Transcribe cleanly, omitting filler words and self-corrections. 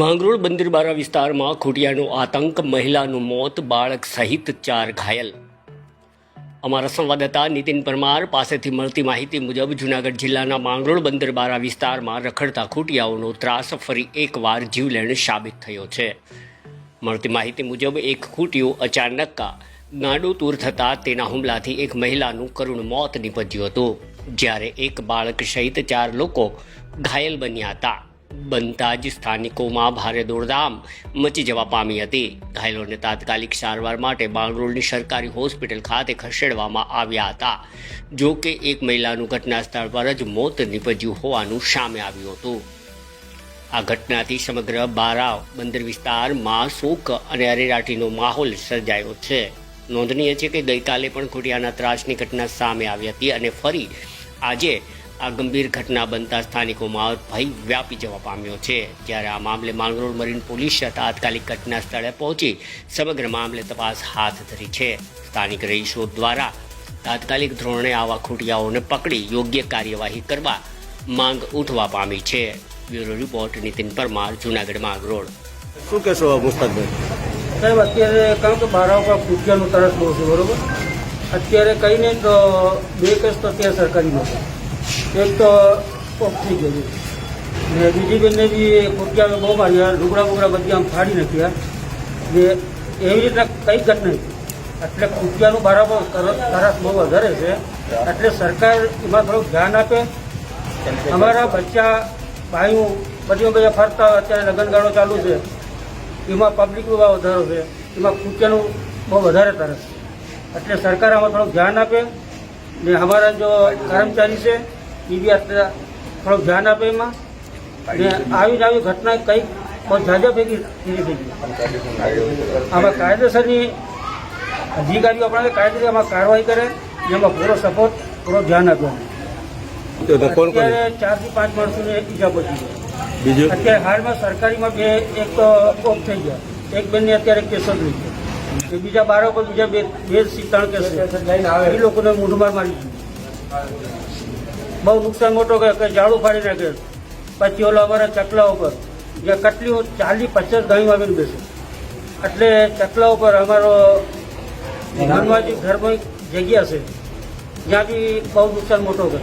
માંગરોળ બંદરબારા વિસ્તારમાં ખોટિયાનો આતંક, મહિલાનું મોત, બાળક સહિત 4 ઘાયલ। અમારા સંવાદદાતા નીતિન પરમાર પાસેથી મળતી માહિતી મુજબ જૂનાગઢ જિલ્લાના માંગરોળ બંદરબારા વિસ્તારમાં રખડતા ખોટિયાઓનો ત્રાસ ફરી એકવાર જીવલેણ સાબિત થયો છે। મળતી માહિતી મુજબ એક ખોટિયું અચાનક ગાંડો તૂર થતાં તેના હુમલાથી એક મહિલાનું કરુણ મોત નીપજ્યું હતું, જ્યારે એક બાળક સહિત 4 લોકો ઘાયલ બન્યા હતા। બનતા જ સ્થાનિકોમાં ભારે દોડધામ મચી જવા પામી હતી। ઘાયલોને તાત્કાલિક સારવાર માટે માંગરોળની સરકારી હોસ્પિટલ ખાતે ખસેડવામાં આવ્યા હતા। જો કે એક મહિલાનું ઘટના સ્થળ પર જ મોત નીપજ્યું હોવાનું સામે આવ્યું હતું। આ ઘટનાથી સમગ્ર બારાવ બંદર વિસ્તારમાં શોક અને અરેરાટીનો માહોલ સર્જાયો છે। નોંધનીય છે કે ગઈકાલે પણ ખોટિયાના ત્રાસની ઘટના સામે આવી હતી અને ફરી આજે આ ગંભીર ઘટના બનતા સ્થાનિકોમાં ભય વ્યાપી જવા પામ્યો છે, જ્યારે આ મામલે માંગરોળ મરીન પોલીસે તાત્કાલિક ઘટના સ્થળે પહોંચી સમગ્ર મામલે તપાસ હાથ ધરી છે। સ્થાનિક રહીશો દ્વારા તાત્કાલિક ધોરણે આવા ખોટિયાઓને પકડી યોગ્ય કાર્યવાહી કરવા માંગ ઉઠવા પામી છે। Bureau report Nitin Parmar, Junagadh Mangrol. શું કહેશો મુસ્તાકભાઈ? સાહેબ, અત્યારે કારણ કે બારા ઉપર ખોટિયાનું તરસ બહુ છે, બરોબર। અત્યારે કહીને તો 2 કેસ તો અત્યારે સરકારીમાં છે। એક તો ઓફ થઈ ગયું ને બીજી બેનને બી ખોટિયાએ બહુ માર્યા, લુગડા બધી આમ ફાડી નાખ્યા ને એવી રીતના કંઈ ઘટ નહીં। એટલે ખોટિયાનું બરાબર તરસ બહુ વધારે છે, એટલે સરકાર એમાં થોડુંક ધ્યાન આપે। અમારા બચ્ચા ભાઈઓ બધા ફરતા અત્યારે લગ્નગાળો ચાલુ છે, એમાં પબ્લિકનો ભાવ વધારો છે, એમાં ખોટિયાનું બહુ વધારે તરસ, એટલે સરકાર આમાં થોડુંક ધ્યાન આપે ને અમારા જો કર્મચારી છે એ બી અત્યારે થોડુંક ધ્યાન આપે એમાં ને આવી ઘટના કંઈક બહુ ઝાઝા ભેગી થઈ ગઈ। આમાં કાયદેસરની અધિકારીઓ આપણે કાયદેસર આમાં કાર્યવાહી કરે ને એમાં પૂરો સપોર્ટ, પૂરો ધ્યાન આપે। અત્યારે 4 થી 5 માણસોને ઈજા પહોંચી છે। બીજું અત્યારે હાલમાં સરકારીમાં એક તો ઓફ થઈ ગયા, એક બેનને અત્યારે કેસો જ નહીં છે, બીજા બાળકો પર બીજા બે 3 કેસ એ લોકોને મૂઢમાર મારી દીધું। બહુ નુકસાન મોટો કે ઝાડું ફાડી નાખે। પછી ઓલા અમારા ચકલા ઉપર જ્યાં કટલીઓ 40-50 ગાયો આવીને બેસે, એટલે ચકલા ઉપર અમારો હનુમાનજી ધર્મ જગ્યા છે, જ્યાં બી બહુ નુકસાન મોટો કરે।